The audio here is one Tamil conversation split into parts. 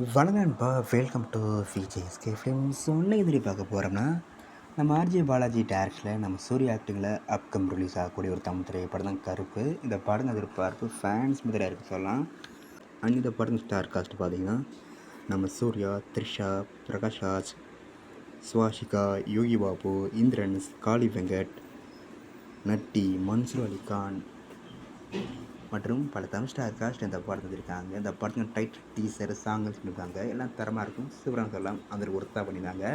வணக்கம் நண்பா, வெல்கம் டு விஜேஎஸ்கே ஃபிலிம்ஸ். இன்னைக்கு எப்படி பார்க்க போகிறோம்னா, நம்ம ஆர்ஜே பாலாஜி டேரக்ஷனில் நம்ம சூர்யா ஆக்டிங்கில் அப்கம் ரிலீஸ் ஆகக்கூடிய ஒரு தமிழ் திரைப்படம் தான் கருப்பு. இந்த படம் எதிர்பார்ப்பு ஃபேன்ஸ் முதலில் இருக்குது சொல்லலாம். அண்ட் இந்த படம் ஸ்டார் காஸ்ட் பார்த்தீங்கன்னா நம்ம சூர்யா, த்ரிஷா, பிரகாஷ் ராஜ், சுவாஷிகா, யோகி பாபு, இந்திரன்ஸ், காளி வெங்கட், நட்டி, மன்சூர் அலிகான் மற்றும் பல தமிழ் ஸ்டார் காஸ்ட் இந்த படத்தில் இருக்காங்க. இந்த படத்தின் டைட்டில் டீசர் சாங்ஸ் பண்ணியிருக்காங்க. எல்லாம் தரமாக இருக்கும், சூப்பராக சொல்லலாம். அந்த ஒரு ஒர்த்தாக பண்ணியிருந்தாங்க.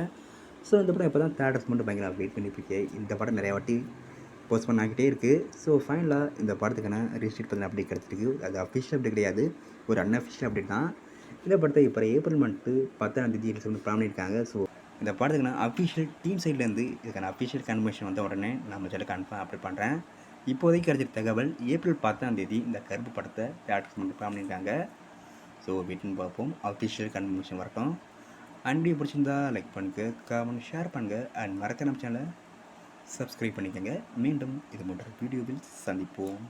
ஸோ இந்த படம் இப்போ தான் தேட்டர்ஸ் மட்டும் பயங்கர வெயிட் பண்ணிட்டுருக்கேன். இந்த படம் நிறையா வாட்டி போஸ்ட்போன் ஆகிட்டே இருக்குது. ஸோ ஃபைனலாக இந்த படத்துக்கான ரிஜிஸ்டர் பண்ண அப்டேட் கிடச்சிருக்கு. அது அஃபிஷியல் அப்டேட் கிடையாது, ஒரு அன்அஃபிஷியல் அப்டேட் தான். இந்த படத்தை இப்போ ஏப்ரல் மந்த்து 10ஆம் தேதி ரிலீஸ் பண்ணி பிளான் பண்ணியிருக்காங்க. ஸோ இந்த படத்துக்கான அஃபிஷியல் டீம் சைட்லேருந்து இதுக்கான அஃபிஷியல் கன்ஃபர்மேஷன் வந்த உடனே நம்ம சேனல் கன்ஃபார்ம் அப்டேட் பண்ணுறேன். இப்போதைக்கு கிடைச்ச தகவல் ஏப்ரல் 10ஆம் தேதி இந்த கருப்பு படத்தை தேட்டர்ஸ் மட்டும் பிளான் பண்ணியிருக்காங்க. ஸோ வெயிட்னு பார்ப்போம், அஃபிஷியல் கன்ஃபர்மேஷன் வரட்டும். அண்ட் வீடியோ பிடிச்சிருந்தா லைக் பண்ணுங்க, கமெண்ட் ஷேர் பண்ணுங்கள். அண்ட் மறக்க நம்ம சேனலை சப்ஸ்கிரைப் பண்ணிக்கோங்க. மீண்டும் இது போன்ற வீடியோவில் சந்திப்போம்.